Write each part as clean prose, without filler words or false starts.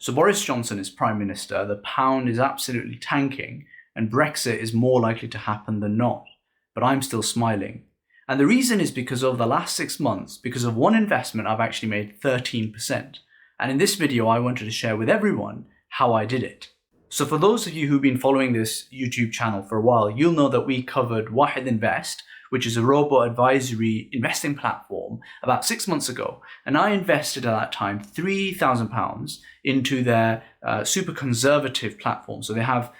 So Boris Johnson is Prime Minister, the pound is absolutely tanking, and Brexit is more likely to happen than not. But I'm still smiling. And the reason is because over the last 6 months, because of one investment, I've actually made 13%. And in this video, I wanted to share with everyone how I did it. So for those of you who've been following this YouTube channel for a while, you'll know that we covered wahedinvest, which is a robo-advisory investing platform, about 6 months ago. And I invested at that time £3,000 into their super conservative platform. So they have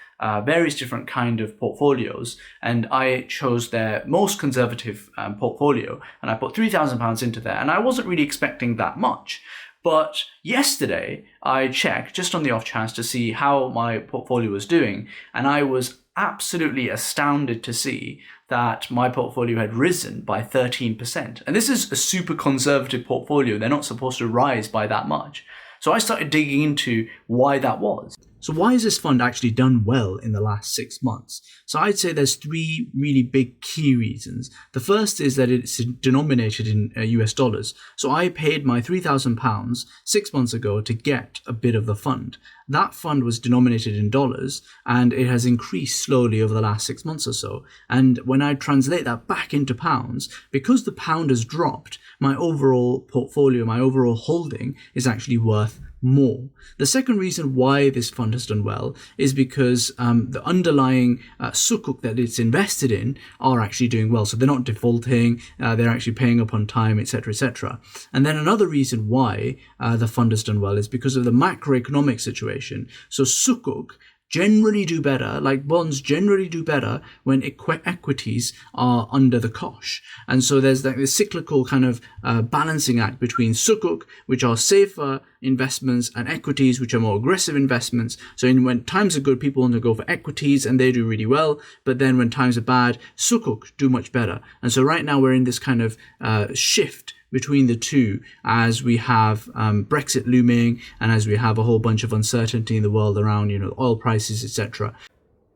various different kind of portfolios, and I chose their most conservative portfolio, and I put £3,000 into there, and I wasn't really expecting that much. But yesterday I checked just on the off chance to see how my portfolio was doing, and I was absolutely astounded to see that my portfolio had risen by 13%. And this is a super conservative portfolio. They're not supposed to rise by that much. So I started digging into why that was. So why has this fund actually done well in the last 6 months? So I'd say there's three really big key reasons. The first is that it's denominated in US dollars. So I paid my £3,000 6 months ago to get a bit of the fund. That fund was denominated in dollars, and it has increased slowly over the last 6 months or so. And when I translate that back into pounds, because the pound has dropped, my overall portfolio, my overall holding is actually worth more. The second reason why this fund has done well is because the underlying sukuk that it's invested in are actually doing well. So they're not defaulting, they're actually paying up on time, etc., etc. And then another reason why the fund has done well is because of the macroeconomic situation. So sukuk generally do better, like bonds generally do better when equities are under the cosh. And so there's like this cyclical kind of balancing act between sukuk, which are safer investments, and equities, which are more aggressive investments. So when times are good, people want to go for equities and they do really well. But then when times are bad, sukuk do much better. And so right now we're in this kind of shift between the two, as we have Brexit looming, and as we have a whole bunch of uncertainty in the world around, oil prices, etc.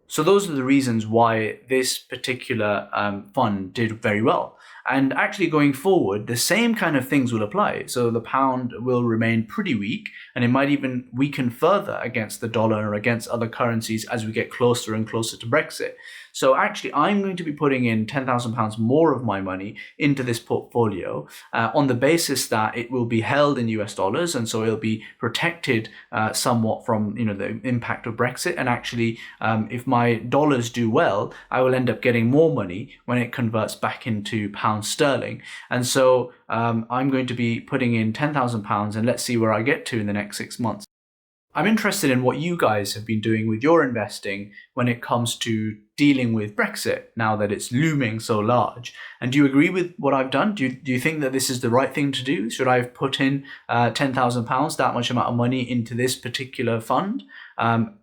So those are the reasons why this particular fund did very well. And actually going forward, the same kind of things will apply. So the pound will remain pretty weak, and it might even weaken further against the dollar or against other currencies as we get closer and closer to Brexit. So actually, I'm going to be putting in £10,000 more of my money into this portfolio on the basis that it will be held in US dollars, and so it'll be protected somewhat from the impact of Brexit. And actually, if my dollars do well, I will end up getting more money when it converts back into pounds sterling. And so I'm going to be putting in £10,000, and let's see where I get to in the next 6 months. I'm interested in what you guys have been doing with your investing when it comes to dealing with Brexit now that it's looming so large. And do you agree with what I've done? Do you think that this is the right thing to do? Should I have put in £10,000, that much amount of money, into this particular fund?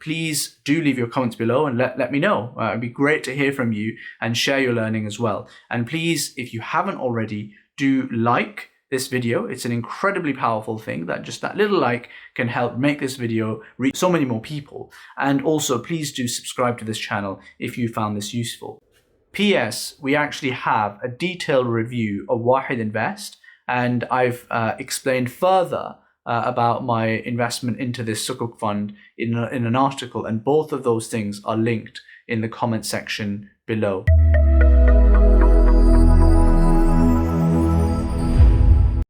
Please do leave your comments below and let me know. It'd be great to hear from you and share your learning as well. And please, if you haven't already, do like this video. It's an incredibly powerful thing that just that little like can help make this video reach so many more people. And also please do subscribe to this channel if you found this useful. P.S. We actually have a detailed review of wahedinvest, and I've explained further about my investment into this sukuk fund in an article, and both of those things are linked in the comment section below.